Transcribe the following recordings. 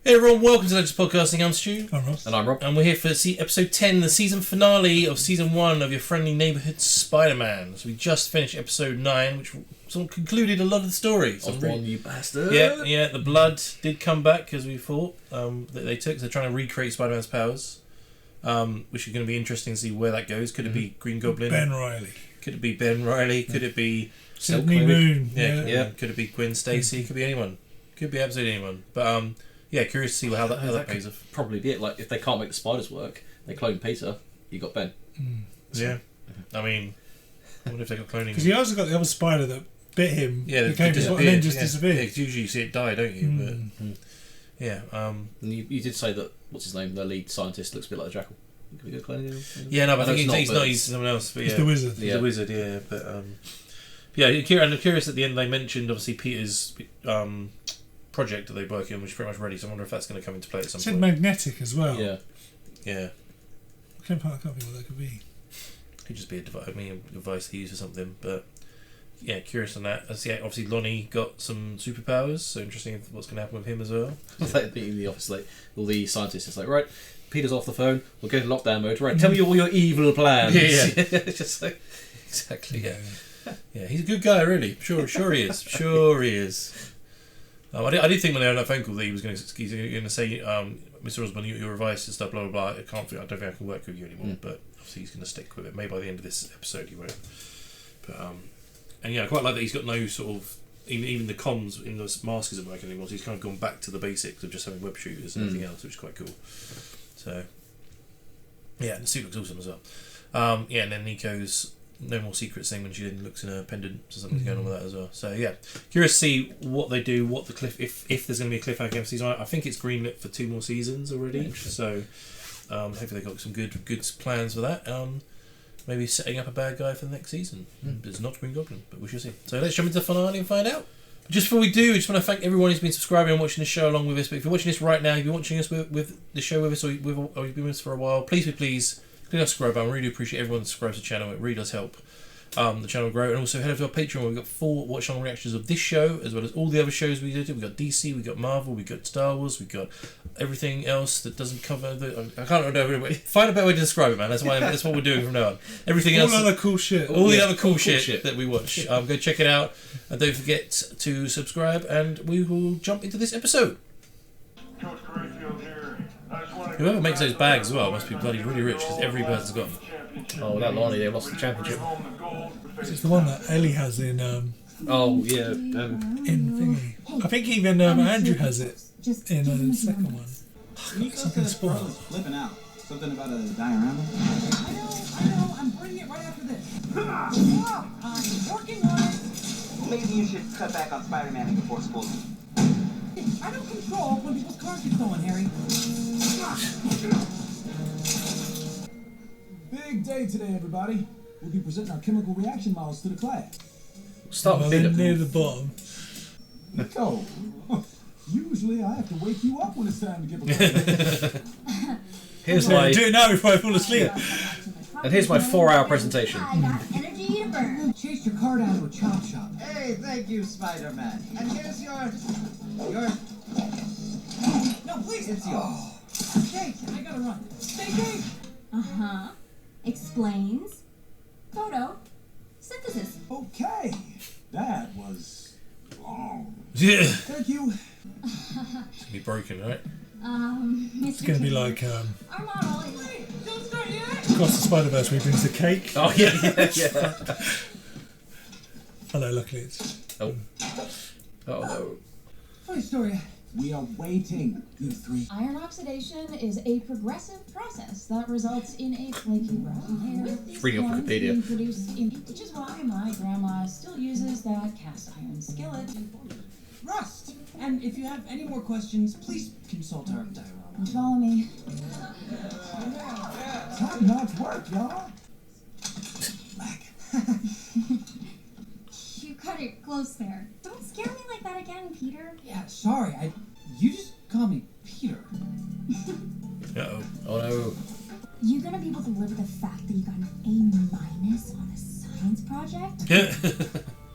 Hey everyone, welcome to Legends Podcasting. I'm Stu. I'm Ross. And I'm Rob. And we're here for episode 10, the season finale of season 1 of your friendly neighbourhood Spider-Man. So we just finished episode 9, which sort of concluded a lot of the story. Osborn, you bastard. Yeah, the blood did come back as we thought that they took. They're trying to recreate Spider-Man's powers, which is going to be interesting to see where that goes. Could it be Green Goblin? Ben Reilly. Could it be Ben Reilly? Could it be Sydney Moon. Yeah. Could it be Gwen Stacy? Could be anyone. Could be absolutely anyone. But yeah, curious to see how that pays off. Probably be it. Like, if they can't make the spiders work, they clone Peter, you got Ben. Yeah. I mean, I wonder if they got cloning. Because he also got the other spider that bit him, yeah, became his, and then just disappeared. Yeah, 'cause usually you see it die, don't you? But yeah. And you did say that, what's his name, the lead scientist looks a bit like the Jackal. Could we go cloning him? Yeah, no, but I think he's not. He's someone else. But yeah, he's the wizard. He's the wizard, yeah. But yeah, and I'm curious at the end they mentioned obviously Peter's project that they're working on, which is pretty much ready. So I wonder if that's going to come into play at some It said point. magnetic as well. Yeah. I can't think what that could be. Could just be a device they use for something. But yeah, curious on that. Yeah, obviously Lonnie got some superpowers, so interesting what's going to happen with him as well. Like being in the office, like all the scientists, it's like, right, Peter's off the phone. We'll go to lockdown mode. Right, tell me all your evil plans. Yeah. Just like, Exactly. Yeah, he's a good guy, really. Sure he is. Sure he is. I did think when they had that phone call that he was going to say, Mr. Osborn, your advice and stuff, blah blah blah. I don't think I can work with you anymore. But obviously he's going to stick with it. Maybe by the end of this episode he won't. But and yeah, I quite like that he's got no sort of even the comms in the mask isn't working anymore. So he's kind of gone back to the basics of just having web shooters and everything else, which is quite cool. So yeah, and the suit looks awesome as well. Yeah, and then Nico's no more secrets thing when she then looks in her pendant, so something's going on with that as well. So yeah, curious to see what they do, what the if there's going to be a cliffhanger season. I think it's greenlit for 2 more seasons already, so hopefully they've got some good plans for that. Maybe setting up a bad guy for the next season. It's not Green Goblin, but we shall see. So let's jump into the finale and find out. Just before we do, I just want to thank everyone who's been subscribing and watching the show along with us. But if you're watching this right now, if you're watching us with the show with us, or you've been with us for a while, please click on subscribe button. We really appreciate everyone that subscribes to the channel. It really does help the channel grow. And also head over to our Patreon where we've got full watch-along reactions of this show as well as all the other shows we did. We've got DC, we've got Marvel, we've got Star Wars, we've got everything else that doesn't cover the... I can't remember. Find a better way to describe it, man. That's what we're doing from now on. Everything else... All other cool shit. All the other cool shit that we watch. Go check it out. And don't forget to subscribe and we will jump into this episode. Whoever makes those bags as well must be bloody really rich because every person's got them. oh, that Lonnie, they lost the championship. It's the one that Ellie has in Oh, yeah. thingy. I think even Andrew has it in the second one. Something spoiled. Flipping out. Something about a diorama. I know. I'm bringing it right after this. I'm working on it. Maybe you should cut back on Spider-Man before school. I don't control when people's cars get stolen, Harry. Big day today, everybody. We'll be presenting our chemical reaction models to the class. Start with They're Peter. near the bottom. Nico, usually I have to wake you up when it's time to get prepared. Here's my... Do it now before I fall asleep. And here's my 4-hour presentation. I got energy to burn. Chase your car down to a chop shop. Hey, thank you, Spider-Man. And here's your... No, please. It's yours. Jake, I gotta run. Stay safe. Uh-huh. Explains. Photo. Synthesis. Okay. That was long. Yeah. Thank you. It's going to be broken, right? It's going to be like Our model is... Wait, don't start yet. Across the Spider-Verse where he brings the cake. Oh, yeah. Oh no, luckily it's... Oh no. Funny story. We are waiting, you three. Iron oxidation is a progressive process that results in a flaky brown hair. These reading off forms Wikipedia. being produced in, which is why my grandma still uses that cast iron skillet. Rust. And if you have any more questions, please consult our diorama. Follow me. Top-notch work, y'all. You cut it close there. Don't scare me like that again, Peter. Yeah, sorry. You just call me Peter. Uh-oh. Oh no. You gonna be able to live with the fact that you got an A- on a science project?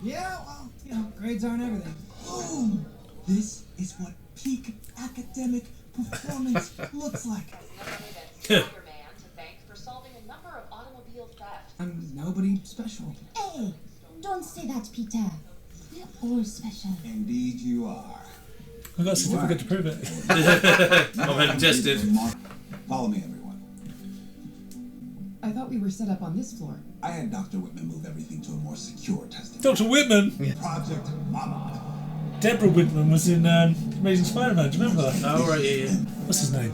Yeah, well, grades aren't everything. Boom! This is what peak academic performance looks like. Spider-Man to thank for solving a number of automobile thefts. I'm nobody special. Hey, don't say that, Peter. We're all special. Indeed you are. I got a certificate to prove it. I'm having tested. Follow me, everyone. I thought we were set up on this floor. I had Dr. Whitman move everything to a more secure testing. Dr. Whitman. Project Mama. Deborah Whitman was in Amazing Spider-Man. Do you remember that? Oh, right, yeah. What's his name?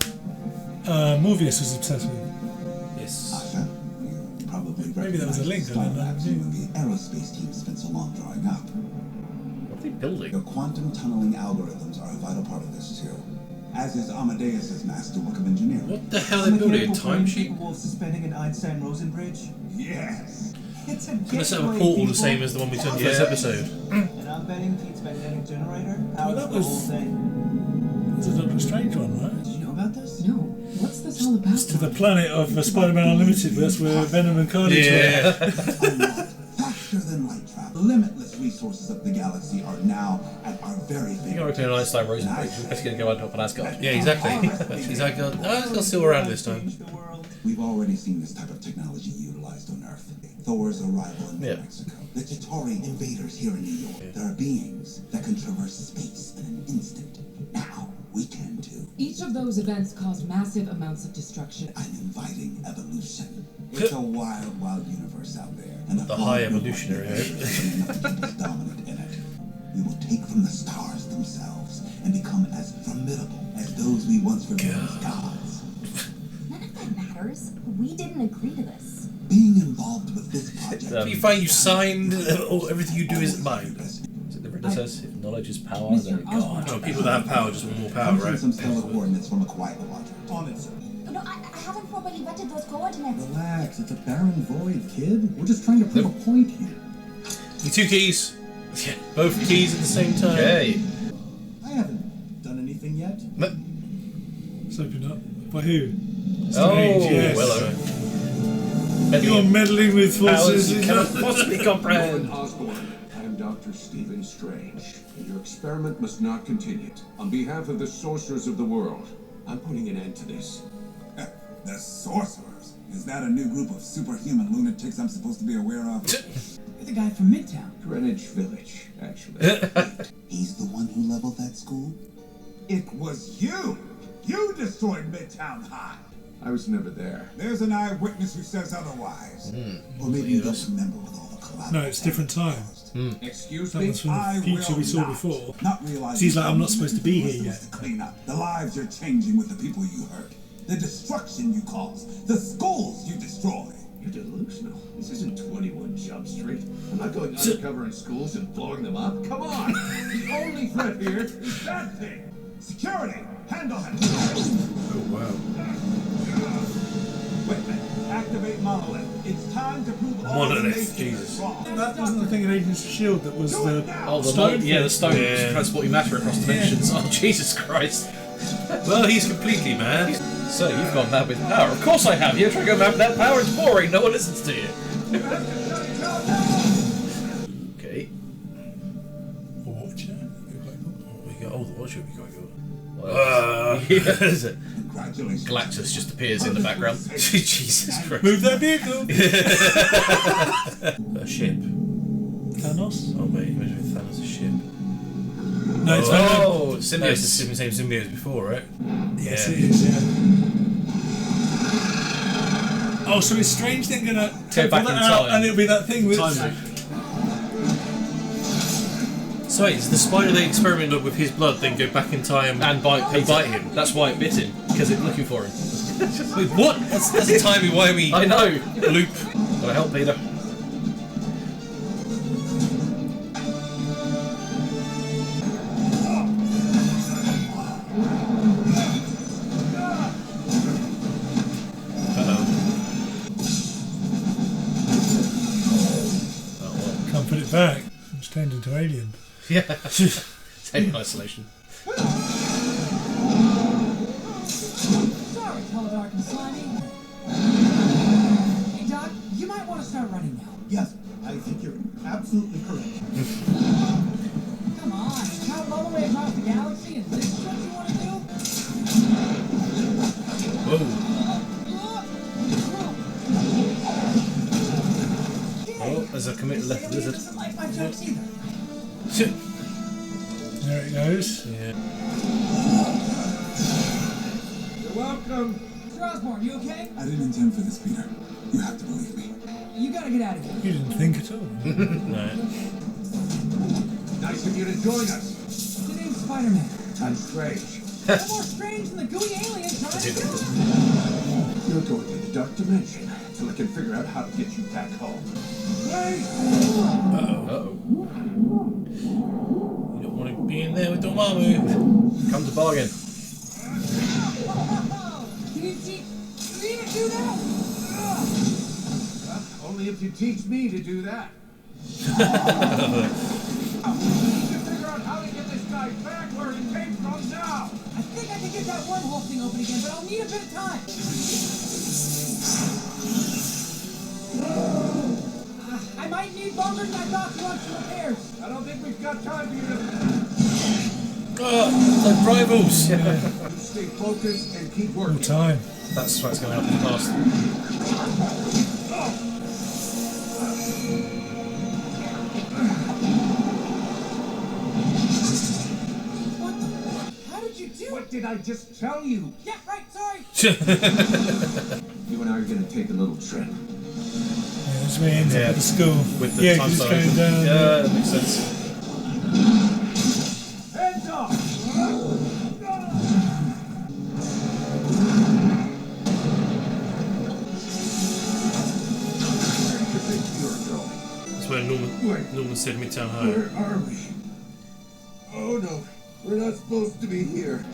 Morbius was obsessed with. Yes. Asha, you probably Maybe that was a link, I don't know. Labs you and the aerospace team spent so long drawing up. What are they building? Your quantum tunneling algorithms are a vital part of this too, as is Amadeus's masterwork of engineering. What the hell are they building? A timesheet? Capable of suspending an Einstein-Rosen bridge? Yes. It's a Gonna set up a portal the same as the one we took in the first episode. And I'm betting Pete's magnetic generator powers that the was- whole thing. It's a Doctor Strange one, right? Did you know about this? No, what's this all about? It's to the planet of Spider-Man Unlimited. That's where Venom and Carnage were. Yeah. Unlocked faster than light travel. Limitless resources of the galaxy are now at our very You got to fingertips. repair an Einstein Rosen bridge. Let's get to go up on Asgard. Yeah, exactly. He's like, oh, it's got silver around this time. Change the world. We've already seen this type of technology utilized on Earth. Thor's arrival in New Yeah. Mexico. The Chitauri invaders here in New York. There are beings that can traverse space in an instant. Now, we can too. Each of those events caused massive amounts of destruction. I'm inviting evolution. It's a wild, wild universe out there. And The high evolutionary, dominant in it. We will take from the stars themselves and become as formidable as those we once revered as gods. None of that matters. We didn't agree to this. Being involved with this project. You find you signed, everything you do is mine. Is it the Ritter says, if knowledge is power, Mr. then God. No, people that have power just want more power, Comes from right? some stellar coordinates from a quiet quadrant. On it, sir. No, I haven't properly vetted those coordinates. Relax, it's a barren void, kid. We're just trying to prove a point here. You two keys. Yeah. Both keys at the same time. Okay. I haven't done anything yet. It's opened up. By who? Oh, Strange, yes. well, You're meddling with powers forces. you cannot possibly comprehend. Osborne, I am Dr. Stephen Strange, and your experiment must not continue. On behalf of the sorcerers of the world, I'm putting an end to this. The Sorcerers? Is that a new group of superhuman lunatics I'm supposed to be aware of? You're the guy from Midtown. Greenwich Village, actually. He's the one who leveled that school? It was you! You destroyed Midtown High! I was never there. There's an eyewitness who says otherwise. Or maybe you don't remember with all the collapse. No, it's different time. Excuse That me? was from the future we saw before. Not realizing He's like, I'm not supposed to be here you're yet. supposed to clean up. The lives you're changing with the people you hurt. The destruction you cause. The schools you destroy. You're delusional. This isn't 21 Jump Street. I'm not going undercover in schools and blowing them up. Come on! The only threat here is that thing! Security! Handle him! Oh, wow. Whitman, activate Monolith. It's time to prove all Monolith, the nations Jesus. wrong. That wasn't the thing in Agents of S.H.I.E.L.D. that was the Oh, the stone. yeah, the stone Yeah. transporting matter across dimensions. Oh, Jesus Christ. Well, he's completely mad. So, you've gone mad with power. Of course I have. You're trying to go mad with that power. It's boring. No one listens to you. Okay. Watcher. We go, oh, the Watcher would be quite good. Is it? Congratulations. Galactus just appears in the background. Jesus Christ. Move that vehicle. A ship. Thanos. Oh, mate, imagine if Thanos a ship. No, it's Venom. Oh, It's symbiosis. the same symbiote as before, right? Yes, Yeah. it is. Yeah. Oh, so is Strange then gonna take back that in out, time. and it'll be that thing with So wait, is the spider they experimented with his blood then go back in time And bite Peter. bite him? That's why it bit him. Because it's looking for him. Wait, what? That's a timey-wimey I know. loop. Gotta help Peter. Can't put it back. It's turned into Alien. Yeah. Take isolation. Sorry, tall, dark, and slimy. Hey, Doc, you might want to start running now. Yes, I think you're absolutely correct. Come on, travel all the way across the galaxy and this is what you want to do? a commit left the lizard. Doesn't like my jokes either. There it goes. Yeah. You're welcome. Mr. Osborn, you okay? I didn't intend for this, Peter. You have to believe me. You gotta get out of here. You didn't think at all. No. Nice of you to join us. The name's Spider-Man. I'm Strange. No more strange than the gooey alien trying to kill us. You're going to the dark dimension until I can figure out how to get you back home. Wait! Uh-oh. You don't want to be in there with Dormammu. Come to bargain. You need to do that? Only if you teach me to do that. We need to figure out how to get this guy back where he came from now. I think I can get that wormhole thing open again, but I'll need a bit of time. I might need longer than I thought to launch some repairs. I don't think we've got time for you to... Oh, like rivals. You stay focused and keep All working. time. That's what's going to happen in the past. What the? How did you do it? What did I just tell you? Yeah, right, sorry. You and I are going to take a little trip. Yeah, that's where he ends up Yeah. at the school. With the yeah, time 'cause it's stone. going down. Yeah, that makes sense. Hands up! Where do you think you're going? That's where Norman said Midtown High. Where are we? Oh no, we're not supposed to be here.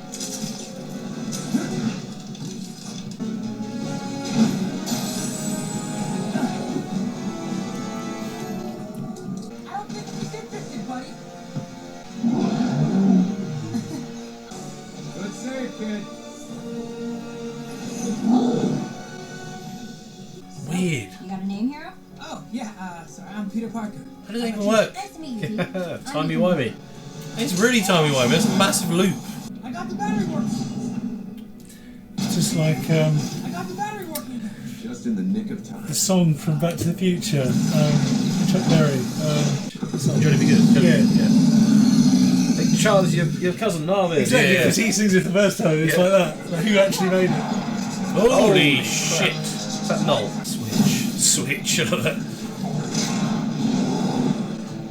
I don't think he's interested, buddy. Good save, kid. Weird. You got a name, hero? Oh, yeah, sorry, I'm Peter Parker. How does that even work? Nice to meet you. Timey-wimey. It's really timey-wimey. It's a massive loop. I got the battery working. It's just like I got the battery working again. Just in the nick of time. the song from Back to the Future. Chuck Berry. You're gonna be good. Yeah. Hey, Charles, your cousin Marvin. Exactly, Yeah. because he sings it the first time. It's like that. Like, who actually made it? Holy shit. Is that Null? Switch. I love that.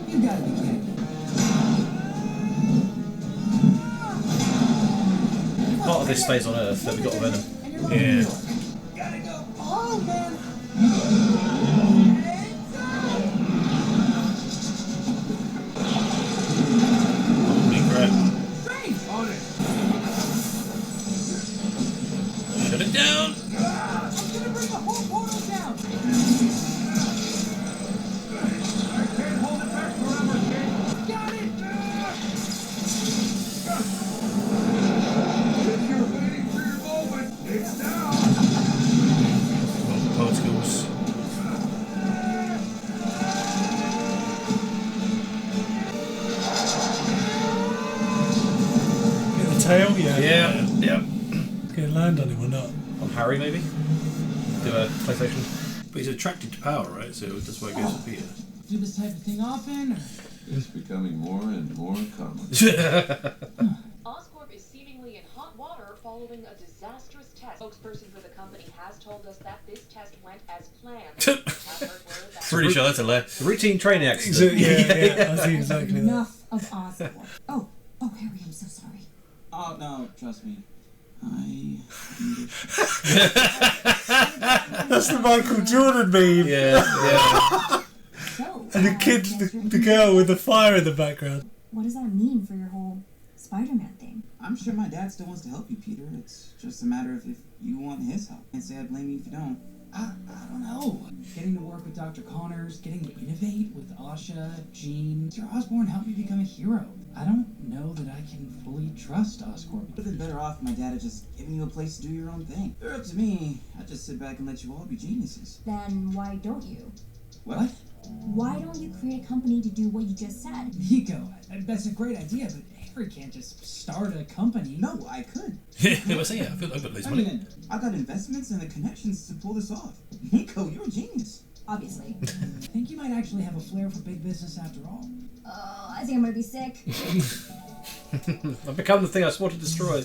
You gotta be kidding me. Part of this stays on Earth, but we got Venom. And you're Yeah. Gotta go. Oh, man. Holy crap. Strange. On it. Shut it down. I'm gonna bring the whole portal down. I can't hold it back forever, kid. Got it. If you're waiting for your moment, it's now. Particles. Get the tail? Yeah. Yeah. Can it land on him or not? On Harry, maybe? Do a PlayStation. But he's attracted to power, right? So that's why it goes with Peter. Do this type of thing often? Or? It's becoming more and more common. Oscorp is seemingly in hot water following a disastrous test. Spokesperson for the company has told us that this test went as planned. Have heard word that Pretty sure that's a lie. Routine training accident. Yeah, I see exactly that. Enough of Osborn. Oh, Harry, I'm so sorry. Oh, no, trust me. That's the Michael Jordan meme. Yeah. So, And the kid, the girl with the fire in the background. what does that mean for your whole Spider-Man thing? I'm sure my dad still wants to help you, Peter. It's just a matter of if you want his help. Can't say I blame you if you don't. I don't know. Getting to work with Dr. Connors, getting to innovate with Asha, Jean. Mr. Osborn helped me become a hero. I don't know that I can fully trust Oscorp. Would have been better off if my dad had just given you a place to do your own thing. If it were up to me, I'd just sit back and let you all be geniuses. Then why don't you? What? Why don't you create a company to do what you just said? Nico, that's a great idea, but Harry can't just start a company. No, I could. Yeah, I feel like I've got loads of money. I've got investments and the connections to pull this off. Nico, you're a genius. obviously. I think you might actually have a flair for big business after all. Oh, I think I'm gonna be sick. I've become the thing I swore to destroy.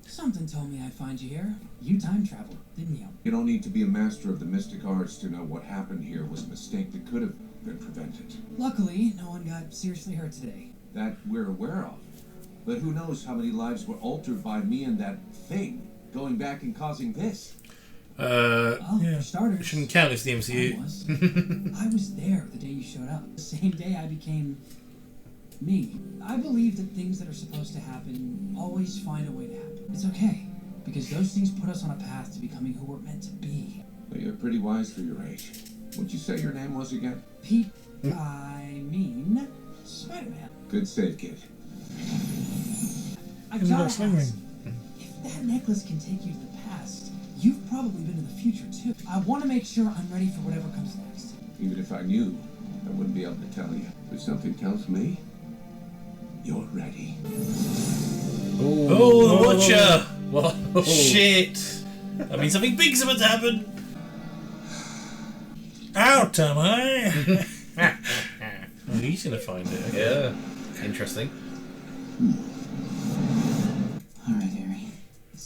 Something told me I'd find you here. You time traveled, didn't you? You don't need to be a master of the mystic arts to know what happened here was a mistake that could have been prevented. Luckily, no one got seriously hurt today. That we're aware of. But who knows how many lives were altered by me and that thing going back and causing this? Well, for starters, Shouldn't count as the MCU. I was there the day you showed up. The same day I became me. I believe that things that are supposed to happen always find a way to happen. It's okay, because those things put us on a path to becoming who we're meant to be. Well, you're pretty wise for your age. What'd you say your name was again? Pete, Spider-Man. Good save, kid. I He's gotta got a sling ring. ask, if that necklace can take you to the past, you've probably been to the future too. I want to make sure I'm ready for whatever comes next. Even if I knew, I wouldn't be able to tell you. But something tells me you're ready. Oh, the Watcher! Whoa. Shit! That means something big's about to happen. Out am I? Oh, he's gonna find it. Okay. Yeah. Interesting. Alright, Harry.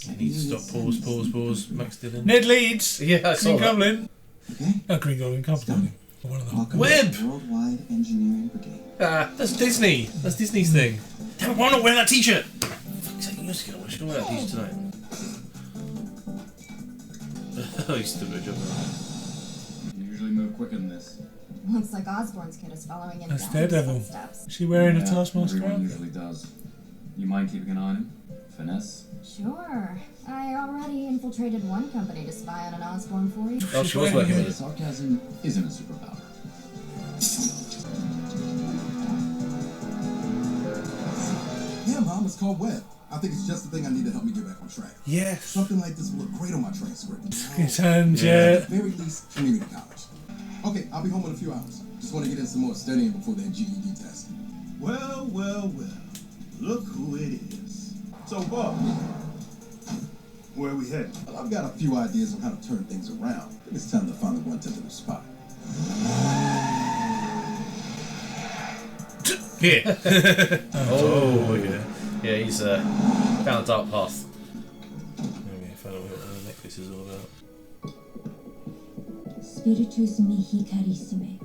I need to stop. Pause. Max Dillon. Ned Leeds. Yeah, I saw Green that. Goblin. Okay. Oh, Green Goblin, Goblin. One of them. Welcome Web! to the Worldwide Engineering Brigade. That's Disney. That's Disney's thing. Damn it, why not wear that t-shirt? Fuck's sake, I should wear that t-shirt tonight. Oh, he's still a job. You usually move quicker than this. Looks like Osborn's kid is following in That's Daddy's Daredevil. footsteps. Is she wearing a Yeah, Taskmaster everyone outfit? usually does. You mind keeping an eye on him? Finesse? Sure. I already infiltrated one company to spy on an Osborn for you. Oh, she was working with us. Sarcasm isn't a superpower. Yeah, Mom, it's called Web. I think it's just the thing I need to help me get back on track. Yes. Something like this will look great on my transcript. His hand, At yeah. the very least, community college. Okay, I'll be home in a few hours. Just want to get in some more studying before that GED test. Well. Look who it is. So, Bob, where are we headed? Well, I've got a few ideas on how to turn things around. I think it's time to find the one tentative spot. Yeah. Oh, okay. Yeah, he's found a dark path. Okay, find out what the necklace is all about. Spiritus mihi carissime.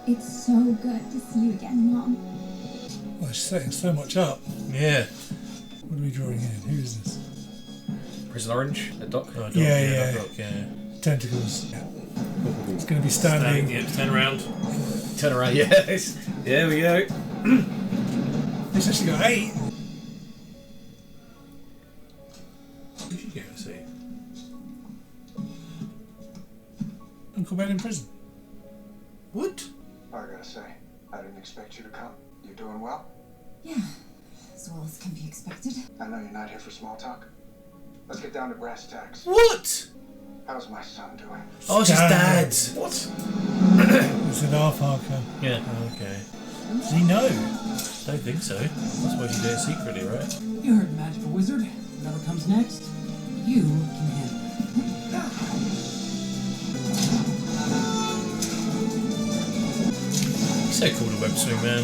It's so good to see you again, Mom. Well, she's setting so much up. Yeah. What are we drawing in? Who is this? Prison Orange, a doc. Oh, Yeah. Doc, yeah. Tentacles. It's going to be standing. Yeah, turn around. Turn around, yes. There we go. It's actually got 8. Who should you go see? Uncle Ben in prison. What? I gotta say, I didn't expect you to come. You doing well? Yeah, as well as can be expected. I know you're not here for small talk. Let's get down to brass tacks. What? How's my son doing? Oh, it's his dad. What? It's an R. Parker. Yeah. Okay. Does he know? Don't think so. That's why she did it secretly, right? You heard the magical wizard. Whatever comes next, you can handle it. He's so cool to web swing, man.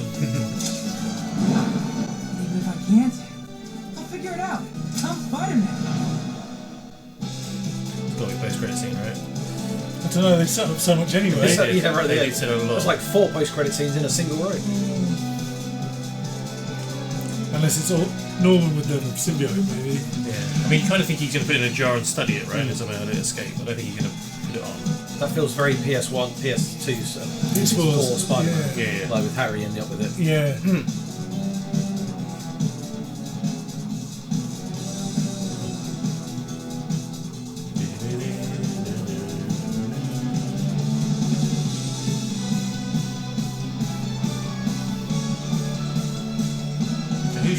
Even if I can't, I'll figure it out. I'm Spider-Man. It's got to be post-credit scene, right? I don't know, they set up so much anyway. Yeah, right They there. did set up a lot. There's like 4 post-credit scenes in a single row. Unless it's all Norman with the symbiote, maybe. Yeah. I mean, you kind of think he's going to put it in a jar and study it, right? And somehow let it escape. I don't think he's going to put it on. That feels very PS1, PS2's PS4 Spider-Man. Yeah. Like with Harry ending up with it. Yeah.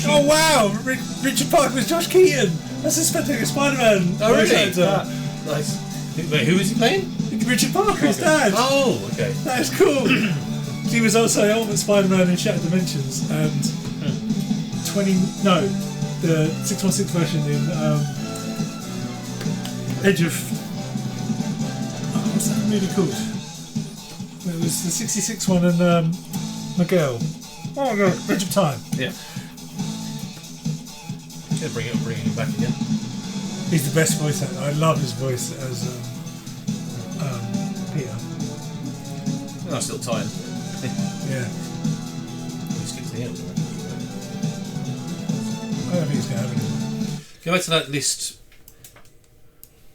Oh wow! Richard Parker was Josh Keaton! That's a spectacular Spider-Man! Oh, really? Actor. Nice. Wait, who is he playing? Richard Parker, his dad! Oh, okay. That is cool! He was also Ultimate Spider-Man in Shattered Dimensions and the 616 version in Edge of... what's that movie called? It was the 66 one and Miguel. Oh my god, Edge of Time. Yeah. Yeah, bring him back again. He's the best voice actor. I love his voice as Peter. Oh, still time. Yeah. Let's get to the end. I don't think he's going to have anything. Go back to that list.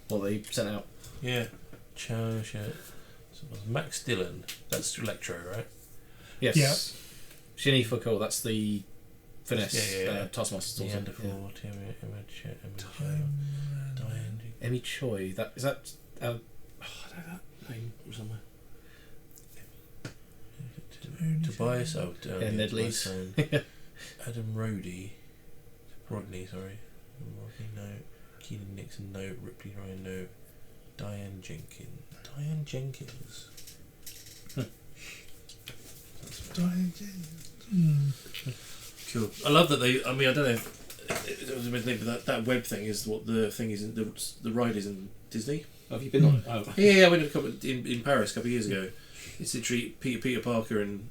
What they sent out. Yeah. So it was Max Dillon. That's Electro, right? Yes. Yeah. Shinny Foucault, that's the Finesse Taskmaster's daughter. Wonderful. Emmy Choi. Is that I don't know that name somewhere. Tobias. Ned Leeds. Adam Rodney, sorry. Rodney, no. Keenan Nixon, no. Ripley Ryan, no. Diane Jenkins. Diane Jenkins. Cool. I love that they. I mean, I don't know. It was a bit late, but that web thing is what the thing is. The ride is in Disney. Have you been on it? Oh. Yeah, I went in Paris a couple of years ago. It's literally Peter Parker and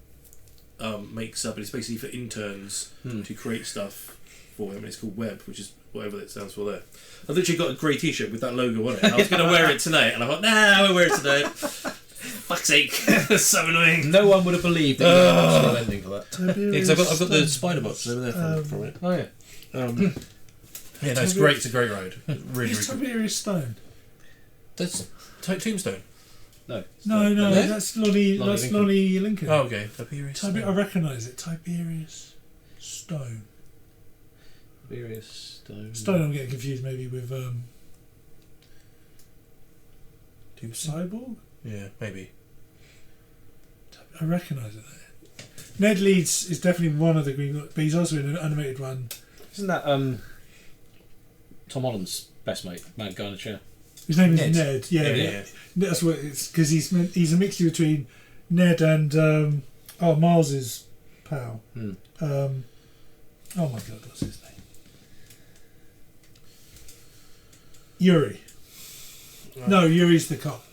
makes up, and it's basically for interns to create stuff for him. And it's called Web, which is whatever it stands for there. I literally got a grey T-shirt with that logo on it. And I was going to wear it tonight, and I thought, nah, I won't wear it today. Fuck's sake, that's so annoying. No one would have believed that you had an actual ending for that. Yeah, because I've got the spider box over there from it. Oh yeah. Yeah, no, it's great. It's a great ride. Really, Is Tiberius Stone? That's Tombstone. No, that's Lonnie Lincoln. Oh, okay. Tiberius. I recognise it. Tiberius Stone. Tiberius Stone. Stone. I'm getting confused maybe with Cyborg. Yeah, maybe. I recognise it there. Ned Leeds is definitely one of the Green, but he's also in an animated one. Isn't that Tom Holland's best mate, mad guy in a chair? His name is Ned. Yeah. That's what it's because he's a mixture between Ned and Miles's pal. Oh my god, what's his name? Yuri. Right. No, Yuri's the cop.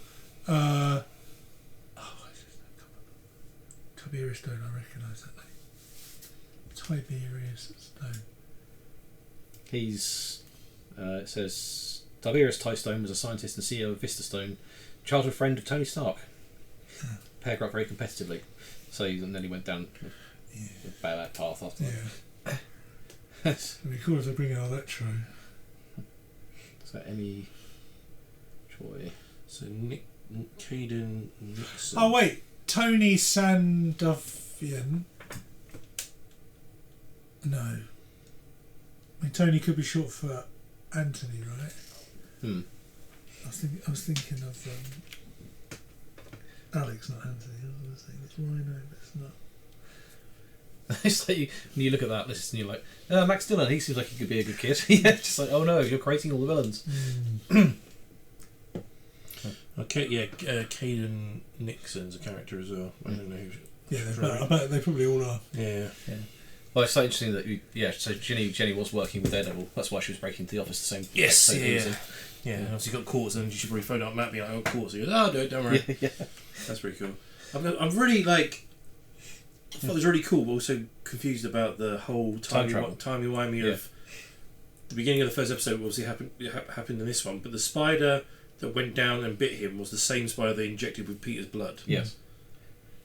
Tiberius Stone, I recognise that name. Tiberius Stone. He's it says Tiberius Ty Stone was a scientist and CEO of Vista Stone, childhood friend of Tony Stark. Pair grew up very competitively, and then he went down a bad path after that. It'd be cool if they bring out Electro. So Emmy Choi. So Caden Nixon. Oh wait, Tony Sandovian. No. I mean, Tony could be short for Anthony, right? I was thinking of Alex, not Anthony. I was saying it's Rhino, but it's not. It's like when you look at that list and you're like, Max Dillon, he seems like he could be a good kid. Yeah, just like, oh no, you're creating all the villains. Okay, yeah, Caden Nixon's a character as well. I don't know who. Yeah, I bet they probably all are. Yeah. Well, it's so interesting that so Jenny was working with Daredevil. That's why she was breaking into the office the same. Yes, yeah. Obviously got Quartz, and she should probably phone up Matt, be like, "Oh, Quartz." He goes, "Oh, do it, don't worry." Yeah. That's pretty cool. I'm really like. I thought it was really cool, but also confused about the whole timey-wimey of the beginning of the first episode. Obviously happened in this one, but the spider that went down and bit him was the same spider they injected with Peter's blood. Yes.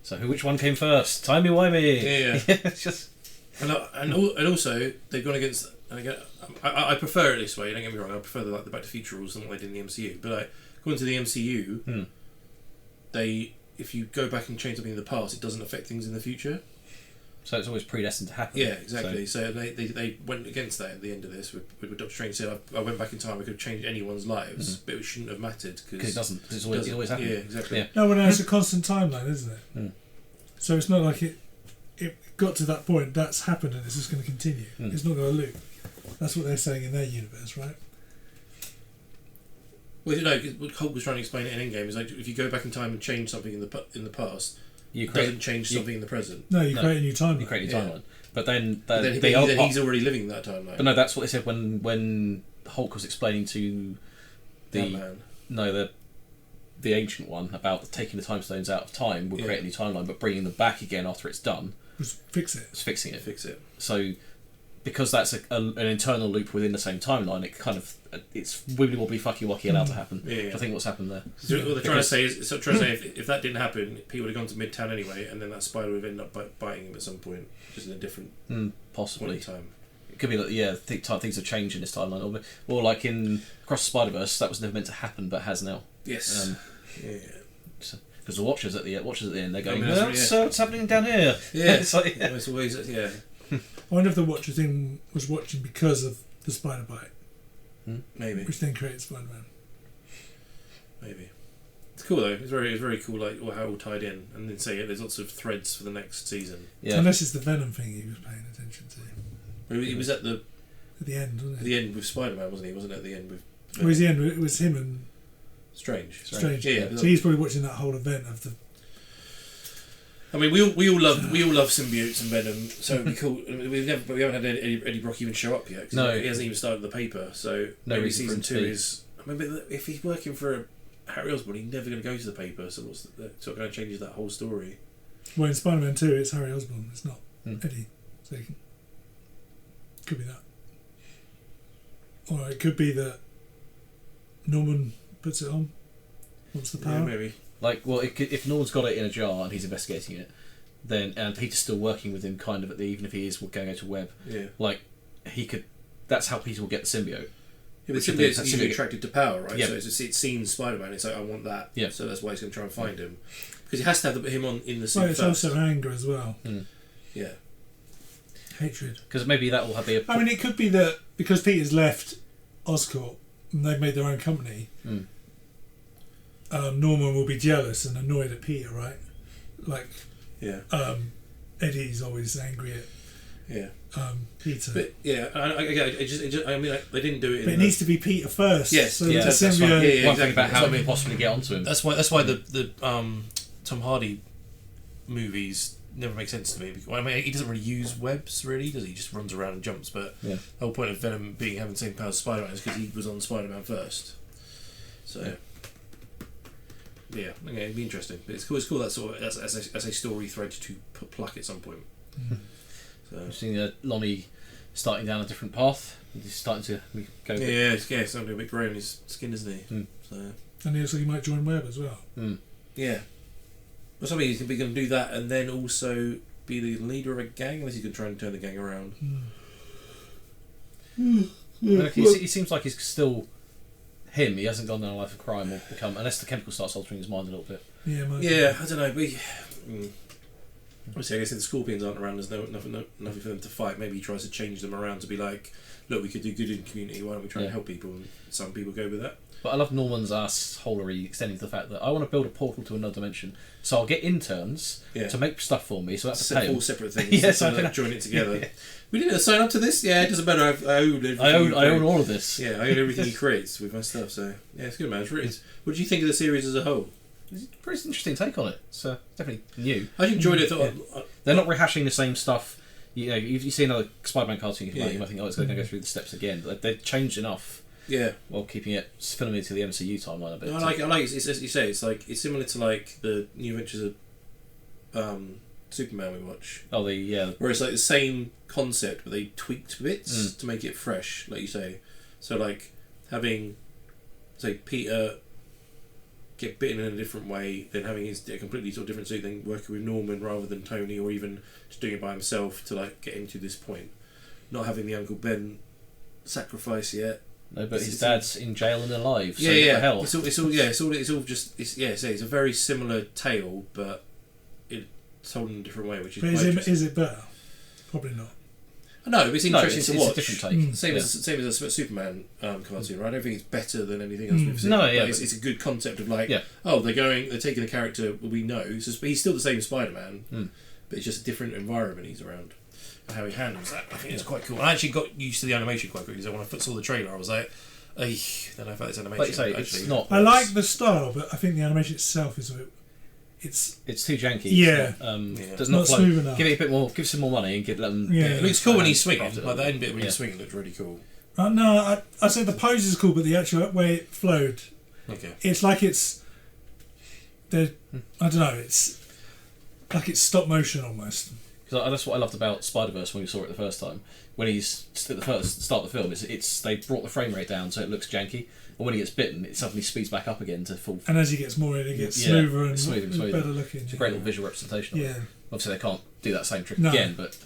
So which one came first? Timey-wimey. Yeah. It's just. And also they've gone against. And again, I prefer it this way. Don't get me wrong. I prefer the Back to the Future rules than what they did in the MCU. But according to the MCU, if you go back and change something in the past, it doesn't affect things in the future. So it's always predestined to happen. Yeah, exactly. So they went against that at the end of this. With Doctor Strange said, I went back in time. I could have changed anyone's lives, but it shouldn't have mattered because it doesn't. Because it always happens. Yeah, exactly. Yeah. No, it's a constant timeline, isn't it? So it's not like it got to that point. That's happened, and it's just going to continue. It's not going to loop. That's what they're saying in their universe, right? Well, what Hulk was trying to explain it in Endgame is like if you go back in time and change something in the past, it doesn't change something in the present. No, you create a new timeline. You create a new timeline. But then he's already living that timeline. But no, that's what they said when Hulk was explaining to the ancient one about taking the time stones out of time would create a new timeline, but bringing them back again after it's done was fix it. It's fixing it. Fix it. So because that's an internal loop within the same timeline, it kind of it's wibbly wobbly fucky wacky allowed to happen. Yeah. I think what's happened there. So what they're trying to say is, if that didn't happen, Pete would have gone to Midtown anyway, and then that spider would end up biting him at some point, just in a different possibly point in time. It could be like things have changed in this timeline, or like in Across the Spider-Verse, that was never meant to happen, but has now. Yes. Because the Watchers at the end, they're going, so what's happening down here? Yeah, it's like, it's always I wonder if the Watcher thing was watching because of the spider bite. Maybe. Which then created Spider-Man. Maybe. It's cool though. It's very cool, like how it all tied in, and then say there's lots of threads for the next season. Yeah. Unless it's the Venom thing he was paying attention to. He was at the end, wasn't it? At the end with Spider-Man, wasn't he? Wasn't it at the end with? Well, it was the end. It was him and Strange. Yeah. So he's probably watching that whole event of the. I mean, we all love symbiotes and Venom, so it'd be cool. We haven't had Eddie Brock even show up yet. No, he hasn't even started the paper. So maybe season 2 is. I mean, if he's working for Harry Osborn, he's never going to go to the paper. So what's sort of going to change that whole story? Well, in Spider-Man 2, it's Harry Osborn. It's not Eddie. So could be that, or it could be that Norman puts it on. What's the power? Yeah, maybe. Like, well, if Norman's got it in a jar and he's investigating it, then and Peter's still working with him, kind of even if he is going to go to Web. Yeah. Like he could. That's how Peter will get the symbiote. Yeah, but symbiote's usually attracted to power, right? Yeah. So it's seen Spider-Man. It's like, I want that. Yeah. So that's why he's going to try and find him, because he has to have him on in the suit Well, it's first. also anger as well. Yeah. Hatred. Because maybe that will have the. I mean, it could be that because Peter's left Oscorp and they've made their own company. Norman will be jealous and annoyed at Peter, right? Like, Eddie's always angry at Peter. But I mean, like, they didn't do it. But it needs to be Peter first. Yes, so that's the symbiote. One thing about how we possibly get onto him. That's why the Tom Hardy movies never make sense to me. I mean, he doesn't really use webs, really, does he? He just runs around and jumps. But the whole point of Venom having the same powers as Spider-Man is because he was on Spider-Man first. So. Yeah, okay, it'd be interesting. But it's cool that sort of as a story thread to pluck at some point. So I've seen Lonnie starting down a different path. He's starting to go. Yeah, something a bit grey on his skin, isn't he? So. And he also might join Web as well. Yeah. Well, something he's going to do that, and then also be the leader of a gang, unless he's going to try and turn the gang around. He seems like he's still. Him, he hasn't gone down a life of crime or become, unless the chemical starts altering his mind a little bit. Yeah, I don't know. Obviously, I guess if the Scorpions aren't around, there's nothing for them to fight. Maybe he tries to change them around to be like, look, we could do good in the community. Why don't we try and help people? And some people go with that. But I love Norman's assholery extending to the fact that I want to build a portal to another dimension, so I'll get interns to make stuff for me. So that's to pay them. All separate things. So I join it together. We didn't sign up to this. Yeah, it doesn't matter. I own everything. I own all of this. Yeah, I own everything he creates with my stuff. So yeah, it's good, man. What do you think of the series as a whole? It's a pretty interesting take on it. It's definitely new. I enjoyed it. They're not rehashing the same stuff. You know, if you see another Spider-Man cartoon, you might think, oh, it's going to go through the steps again. But they've changed enough. Yeah. While keeping it filming to the MCU timeline a bit. No, I like it. It's as you say. It's similar to like the New Adventures of Superman we watch. Oh, where it's like the same concept, but they tweaked bits to make it fresh, like you say. So like having, say, Peter get bitten in a different way, then having a completely sort of different suit, then working with Norman rather than Tony, or even just doing it by himself to like get him to this point. Not having the Uncle Ben sacrifice yet. No, but his dad's in jail and alive. So yeah. What the hell? It's a very similar tale, but it's told in a different way, which is. But is it better? Probably not. No, but it's interesting to watch. It's a different take. Same as a Superman cartoon, right? I don't think it's better than anything else we've seen. No, but it's a good concept of like, they're taking a character we know. So he's still the same Spider-Man, but it's just a different environment he's around. And how he handles that, I think it's quite cool. I actually got used to the animation quite quickly. So when I saw the trailer, I was like, then I felt it's animation. Like you say, it's not. I like the style, but I think the animation itself is a bit. It's too janky. Yeah. Does not smooth enough. Give it a bit more. Give some more money and let them. It looks cool when he's swinging. Like the end bit when he's swinging looks really cool. No, I said the pose is cool, but the actual way it flowed. Okay. It's like it's. I don't know. It's like it's stop motion almost. Because that's what I loved about Spider-Verse when we saw it the first time. When he's at the start of the film, it's they brought the frame rate down so it looks janky, and when he gets bitten, it suddenly speeds back up again to full. And as he gets more in, it gets smoother and smoother. better looking. It's a great little visual representation. Yeah. Of it. Obviously, they can't do that same trick No. again, but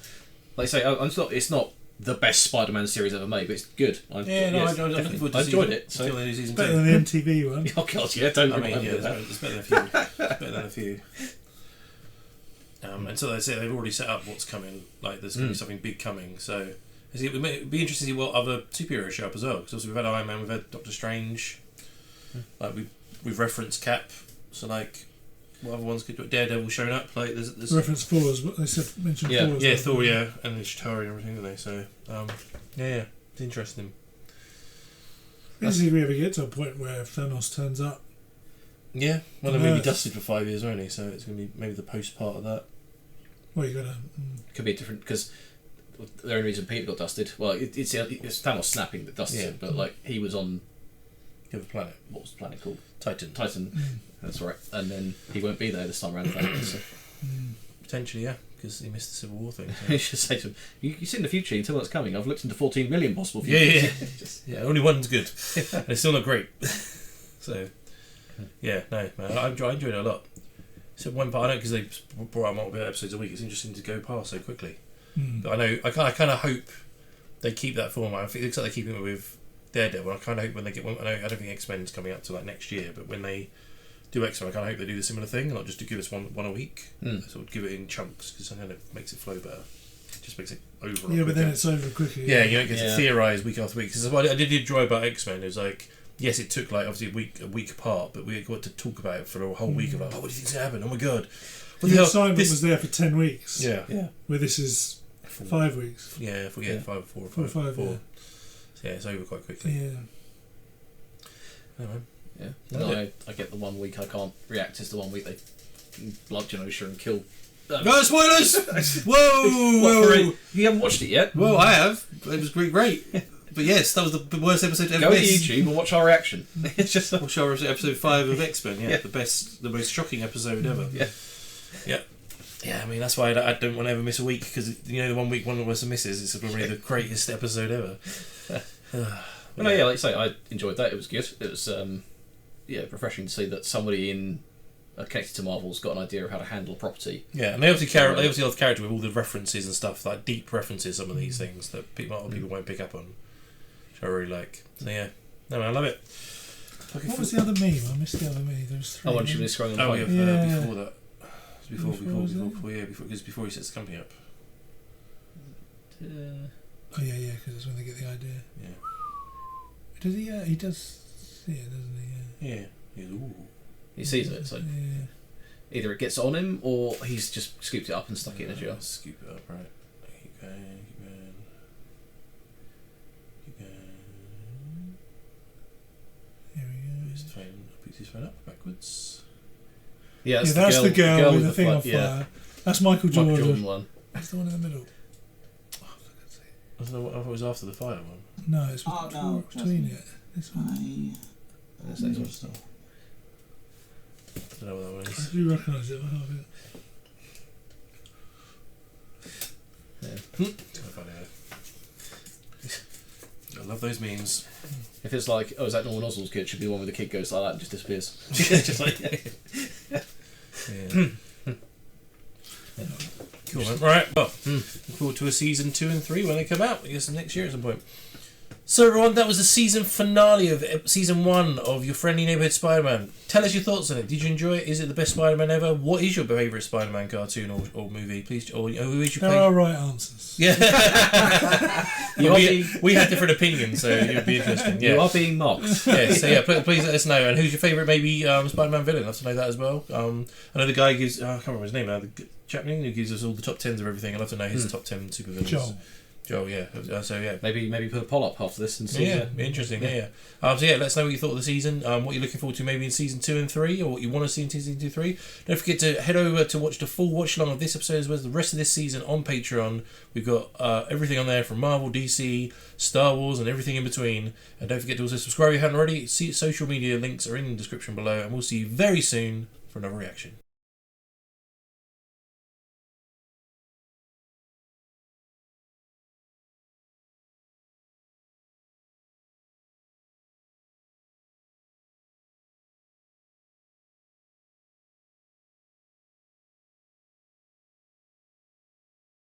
like I say, it's not the best Spider-Man series ever made, but it's good. I enjoyed it. So. It's better than the MTV one. Oh god, yeah, don't. I mean, yeah, it's better than a few. It's better than a few. And so they say they've already set up what's coming. Like there's going to be something big coming. So it'd be interesting to see what other superheroes show up as well. Because obviously we've had Iron Man, we've had Doctor Strange. Like we've referenced Cap. So like, what other ones could do? Daredevil showing up. Like there's reference Thor is what they said. Mentioned yeah, Thor. Yeah, Thor. Yeah, and the Chitauri and everything, don't they? So yeah, it's interesting. I don't think we ever get to a point where Thanos turns up. Yeah, well, they're going to be dusted for 5 years, won't he? So it's going to be maybe the post part of that. Well, you got to. Could be different because the only reason Peter got dusted. Well, it's Thanos snapping that dusted him, but like he was on the other planet. What was the planet called? Titan. That's right. And then he won't be there this time around. So. Potentially, yeah, because he missed the Civil War thing. So. You should say to him, "You see in the future, you tell what's coming. I've looked into 14 million possible futures." Yeah. Only one's good, and it's still not great. So, yeah, no, man, I enjoyed it a lot. So one part, I know because they brought out multiple episodes a week. It's interesting to go past so quickly. But I know I kind of hope they keep that format. I think it looks like they're keeping it with Daredevil. I kind of hope when they get. I don't think X-Men's coming up to like next year, but when they do X-Men, I kind of hope they do the similar thing, not just to give us one a week. Sort of give it in chunks because I know it makes it flow better. It just makes it over. Yeah, but then it's over quickly. Yeah, you don't get to theorise week after week. Because what I did enjoy about X-Men is like. Yes, it took like obviously a week apart, but we got to talk about it for a whole week of like, what do you think's going to happen? Oh my god! The assignment was there for 10 weeks. Yeah. Where this is 5 weeks. Yeah, 4 or 5. Yeah. So yeah, it's over quite quickly. Yeah. Yeah. I get the 1 week I can't react. It's the 1 week they bludgeon Osher and kill. No spoilers! Whoa! You haven't watched it yet? Well, I have. It was great. But yes, that was the worst episode ever. Go to YouTube and watch our reaction. It's just watch our episode 5 of X-Men. Yeah, the most shocking episode ever. Yeah. I mean that's why I don't want to ever miss a week because the 1 week one of us misses. It's probably the greatest episode ever. Well, like I say, I enjoyed that. It was good. It was refreshing to see that somebody connected to Marvel's got an idea of how to handle a property. Yeah, and they obviously love the character with all the references and stuff, like deep references. Some of these things that a lot of people won't pick up on. I really like. So yeah, no, I love it. What was the other meme? I missed the other meme. There was 3. Oh, when she was scrolling. Oh, yeah, before that. Before he sets the company up. Oh yeah, because that's when they get the idea. Yeah. Does he? He does see it, doesn't he? Yeah. He sees it. So either it gets on him, or he's just scooped it up and stuck it in a jar. Scoop it up, right? Keep going. Here we go. Picks his phone up backwards. Yeah, that's the girl with the thing on fire. Yeah. That's Michael Jordan. Michael Jordan one. That's the one in the middle. I don't know what it was after the fire one. No, it's between it. This one. That's next one still. I don't know what that one is. I do recognise it. I have it. It's quite funny. I love those memes. If it's like, is that Norman Oswald's kid? It should be the one where the kid goes like that and just disappears. Just like, Cool. Man. Right. Well, look forward to a season 2 and 3 when they come out. I guess next year at some point. So everyone, that was the season finale of season 1 of Your Friendly Neighborhood Spider-Man. Tell us your thoughts on it. Did you enjoy it? Is it the best Spider-Man ever? What is your favourite Spider-Man cartoon or movie? Please, or who is your There are right answers. Yeah. we had different opinions, so it would be interesting. Yeah. You are being mocked. Yeah. So yeah, please let us know. And who's your favourite maybe Spider-Man villain? I'd love to know that as well. I know the guy gives. I can't remember his name now. The chap who gives us all the top 10s of everything. I'd love to know his top 10 supervillains. Joel, yeah. So yeah, maybe put a poll up after this and see. Yeah, interesting. Yeah. So yeah, let us know what you thought of the season. What you're looking forward to maybe in season 2 and 3, or what you want to see in season 2 3. Don't forget to head over to watch the full watch along of this episode as well as the rest of this season on Patreon. We've got everything on there from Marvel, DC, Star Wars, and everything in between. And don't forget to also subscribe if you haven't already. Social media links are in the description below, and we'll see you very soon for another reaction.